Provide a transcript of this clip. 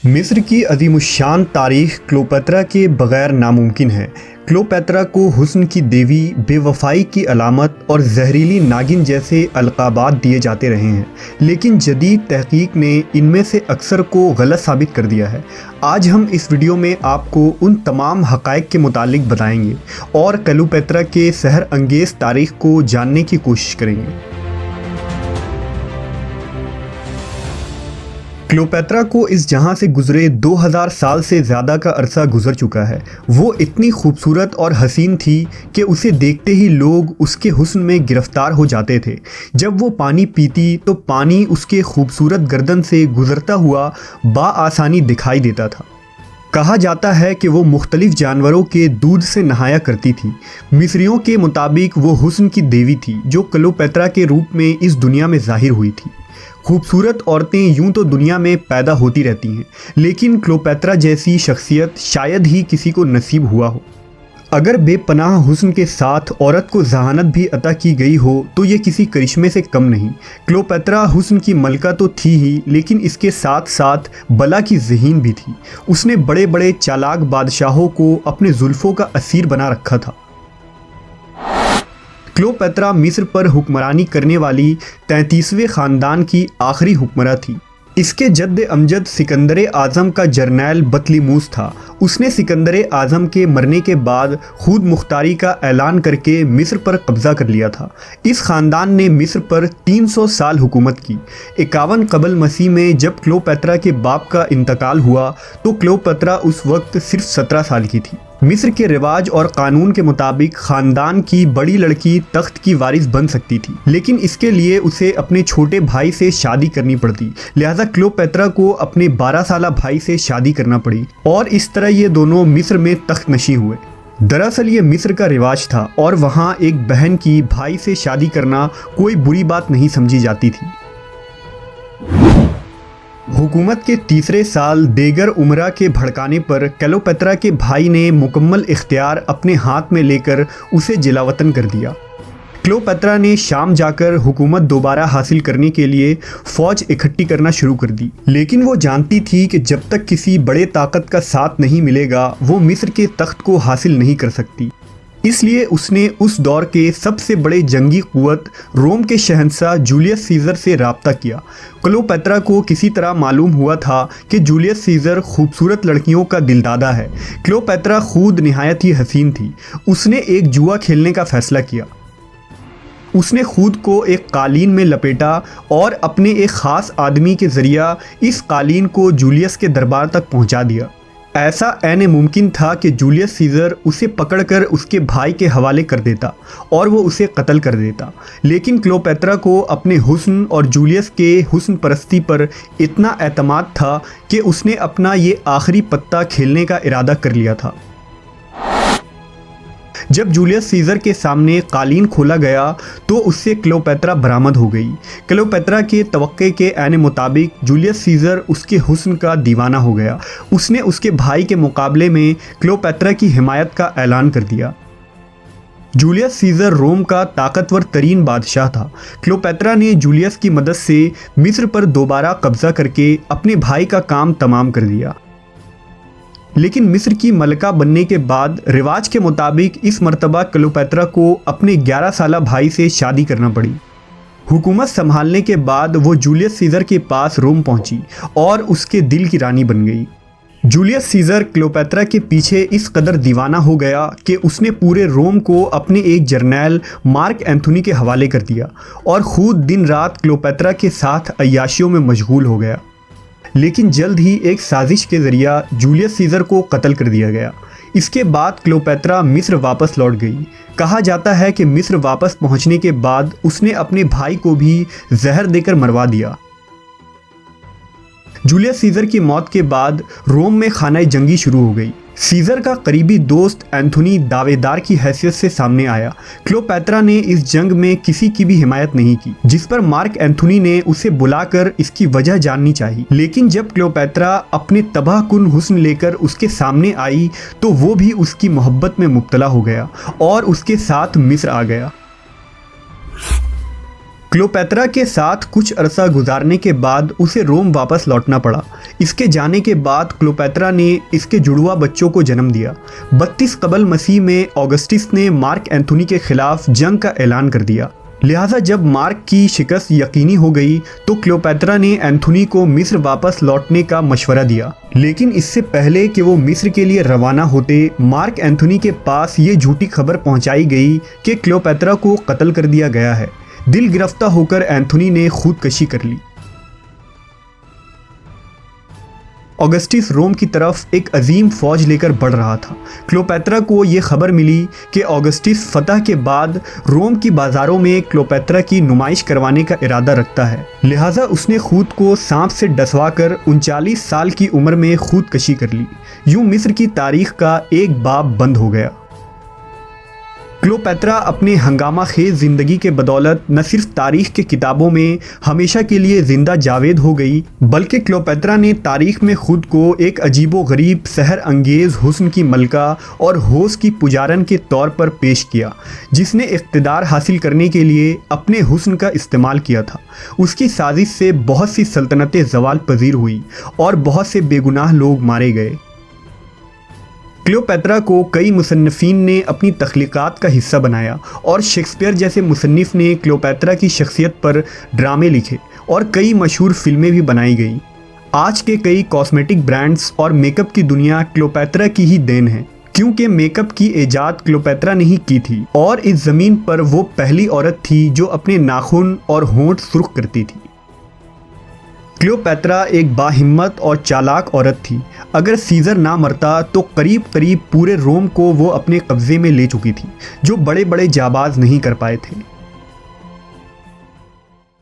मिस्र की अज़ीमुश्शान तारीख़ क्लोपेत्रा के बग़ैर नामुमकिन है। क्लोपेत्रा को हुस्न की देवी, बेवफ़ाई की अलामत और जहरीली नागिन जैसे अलक़ाबात दिए जाते रहे हैं, लेकिन जदीद तहक़ीक़ ने इनमें से अक्सर को गलत साबित कर दिया है। आज हम इस वीडियो में आपको उन तमाम हक़ाइक़ के मुतालिक बताएंगे और क्लोपेत्रा के सहर अंगेज़ तारीख़ को जानने की कोशिश करेंगे। क्लोपेत्रा को इस जहां से गुजरे 2000 साल से ज़्यादा का अरसा गुजर चुका है। वो इतनी खूबसूरत और हसीन थी कि उसे देखते ही लोग उसके हुस्न में गिरफ्तार हो जाते थे। जब वो पानी पीती तो पानी उसके खूबसूरत गर्दन से गुजरता हुआ बाआसानी दिखाई देता था। कहा जाता है कि वो मुख्तलिफ जानवरों के दूध से नहाया करती थी। मिस्रियों के मुताबिक वो हुस्न की देवी थी जो क्लोपेत्रा के रूप में इस दुनिया में ज़ाहिर हुई थी। खूबसूरत औरतें यूं तो दुनिया में पैदा होती रहती हैं, लेकिन क्लोपेत्रा जैसी शख्सियत शायद ही किसी को नसीब हुआ हो। अगर बेपनाह हुस्न के साथ औरत को ज़हानत भी अता की गई हो तो ये किसी करिश्मे से कम नहीं। क्लोपेत्रा हुस्न की मलका तो थी ही, लेकिन इसके साथ साथ बला की ज़हीन भी थी। उसने बड़े बड़े चालाक बादशाहों को अपने जुल्फ़ों का असीर बना रखा था। क्लोपेत्रा मिस्र पर हुक्मरानी करने वाली 33वें ख़ानदान की आखिरी हुक्मरां थी। इसके जद्द अमजद सिकंदर आज़म का जर्नैल बतलीमूस था। उसने सिकंदर आज़म के मरने के बाद खुद मुख्तारी का ऐलान करके मिस्र पर कब्ज़ा कर लिया था। इस ख़ानदान ने मिस्र पर 300 साल हुकूमत की। 51 क़बल मसीह में जब क्लोपेत्रा के बाप का इंतकाल हुआ तो क्लोपेत्रा उस वक्त सिर्फ 17 साल की थी। मिस्र के रिवाज और कानून के मुताबिक ख़ानदान की बड़ी लड़की तख्त की वारिस बन सकती थी, लेकिन इसके लिए उसे अपने छोटे भाई से शादी करनी पड़ती। लिहाजा क्लोपेत्रा को अपने 12 साला भाई से शादी करना पड़ी और इस तरह ये दोनों मिस्र में तख्त नशी हुए। दरअसल ये मिस्र का रिवाज था और वहाँ एक बहन की भाई से शादी करना कोई बुरी बात नहीं समझी जाती थी। हुकूमत के तीसरे साल देगर उमरा के भड़काने पर क्लोपेत्रा के भाई ने मुकम्मल इख्तियार अपने हाथ में लेकर उसे जिलावतन कर दिया। क्लोपेत्रा ने शाम जाकर हुकूमत दोबारा हासिल करने के लिए फ़ौज इकट्ठी करना शुरू कर दी, लेकिन वो जानती थी कि जब तक किसी बड़े ताकत का साथ नहीं मिलेगा वो मिस्र के तख्त को हासिल नहीं कर सकती। इसलिए उसने उस दौर के सबसे बड़े जंगी क़ुव्वत रोम के शहंशाह जूलियस सीज़र से रब्ता किया। क्लोपेत्रा को किसी तरह मालूम हुआ था कि जूलियस सीज़र खूबसूरत लड़कियों का दिलदादा है। क्लोपेत्रा खुद निहायत ही हसीन थी। उसने एक जुआ खेलने का फ़ैसला किया। उसने खुद को एक कालीन में लपेटा और अपने एक ख़ास आदमी के ज़रिया इस कालीन को जूलियस के दरबार तक पहुंचा दिया। ऐसा ऐन मुमकिन था कि जूलियस सीज़र उसे पकड़कर उसके भाई के हवाले कर देता और वो उसे कत्ल कर देता, लेकिन क्लोपेत्रा को अपने हुस्न और जूलियस के हुस्न परस्ती पर इतना एतमाद था कि उसने अपना ये आखिरी पत्ता खेलने का इरादा कर लिया था। जब जूलियस सीज़र के सामने कालीन खोला गया तो उससे क्लोपेत्रा बरामद हो गई। क्लोपेत्रा के तवक्के के ऐन मुताबिक जूलियस सीज़र उसके हुस्न का दीवाना हो गया। उसने उसके भाई के मुकाबले में क्लोपेत्रा की हिमायत का ऐलान कर दिया। जूलियस सीज़र रोम का ताकतवर तरीन बादशाह था। क्लोपेत्रा ने जूलियस की मदद से मिस्र पर दोबारा कब्ज़ा करके अपने भाई का काम तमाम कर दिया, लेकिन मिस्र की मलका बनने के बाद रिवाज के मुताबिक इस मर्तबा क्लोपेत्रा को अपने 11 साला भाई से शादी करना पड़ी। हुकूमत संभालने के बाद वो जूलियस सीज़र के पास रोम पहुंची और उसके दिल की रानी बन गई। जूलियस सीज़र क्लोपेत्रा के पीछे इस कदर दीवाना हो गया कि उसने पूरे रोम को अपने एक जर्नैल मार्क एंथोनी के हवाले कर दिया और खुद दिन रात क्लोपेत्रा के साथ अय्याशियों में मशगूल हो गया। लेकिन जल्द ही एक साजिश के ज़रिया जूलियस सीज़र को कत्ल कर दिया गया। इसके बाद क्लोपेत्रा मिस्र वापस लौट गई। कहा जाता है कि मिस्र वापस पहुंचने के बाद उसने अपने भाई को भी जहर देकर मरवा दिया। जूलियस सीज़र की मौत के बाद रोम में खाना जंगी शुरू हो गई। सीज़र का करीबी दोस्त एंथोनी दावेदार की हैसियत से सामने आया। क्लोपेत्रा ने इस जंग में किसी की भी हिमायत नहीं की, जिस पर मार्क एंथोनी ने उसे बुलाकर इसकी वजह जाननी चाहिए। लेकिन जब क्लोपेत्रा अपने तबाहकुन हुस्न लेकर उसके सामने आई तो वो भी उसकी मोहब्बत में मुब्तला हो गया और उसके साथ मिस्र आ गया। क्लियोपेत्रा के साथ कुछ अरसा गुजारने के बाद उसे रोम वापस लौटना पड़ा। इसके जाने के बाद क्लियोपेत्रा ने इसके जुड़वा बच्चों को जन्म दिया। 32 कबल मसीह में ऑगस्टस ने मार्क एंथोनी के खिलाफ जंग का ऐलान कर दिया। लिहाजा जब मार्क की शिकस्त यकीनी हो गई तो क्लियोपेत्रा ने एंथोनी को मिस्र वापस लौटने का मशवरा दिया। लेकिन इससे पहले कि वो मिस्र के लिए रवाना होते, मार्क एंथोनी के पास ये झूठी खबर पहुंचाई गई कि क्लियोपेत्रा को कत्ल कर दिया गया है। दिल गिरफ्तार होकर एंथोनी ने खुदकशी कर ली। ऑगस्टस रोम की तरफ एक अजीम फौज लेकर बढ़ रहा था। क्लियोपेत्रा को ये खबर मिली कि ऑगस्टस फतह के बाद रोम की बाज़ारों में क्लियोपेत्रा की नुमाइश करवाने का इरादा रखता है। लिहाजा उसने खुद को सांप से डसवा कर 39 साल की उम्र में खुदकशी कर ली। यूं मिस्र की तारीख का एक बाब बंद हो गया। क्लियोपेत्रा अपने हंगामा खेज ज़िंदगी के बदौलत न सिर्फ तारीख के किताबों में हमेशा के लिए ज़िंदा जावेद हो गई, बल्कि क्लियोपेत्रा ने तारीख में खुद को एक अजीबो गरीब सहर अंगेज़ हुस्न की मलका और होश की पुजारन के तौर पर पेश किया, जिसने इक़्तिदार हासिल करने के लिए अपने हुस्न का इस्तेमाल किया था। उसकी साजिश से बहुत सी सल्तनतें ज़वाल पजीर हुई और बहुत से बेगुनाह लोग मारे गए। क्लियोपेत्रा को कई मुसन्निफ़ीन ने अपनी तख्लीक़ात का हिस्सा बनाया और शेक्सपियर जैसे मुसन्निफ़ ने क्लियोपेत्रा की शख्सियत पर ड्रामे लिखे और कई मशहूर फिल्में भी बनाई गईं। आज के कई कॉस्मेटिक ब्रांड्स और मेकअप की दुनिया क्लियोपेत्रा की ही देन है, क्योंकि मेकअप की इजाद क्लियोपेत्रा ने ही की थी और इस ज़मीन पर वो पहली औरत थी जो अपने नाखून और होंठ सुर्ख करती थी। क्लियोपेत्रा एक बाहिम्मत और चालाक औरत थी। अगर सीज़र ना मरता तो करीब करीब पूरे रोम को वो अपने कब्ज़े में ले चुकी थी, जो बड़े बड़े जाबाज नहीं कर पाए थे।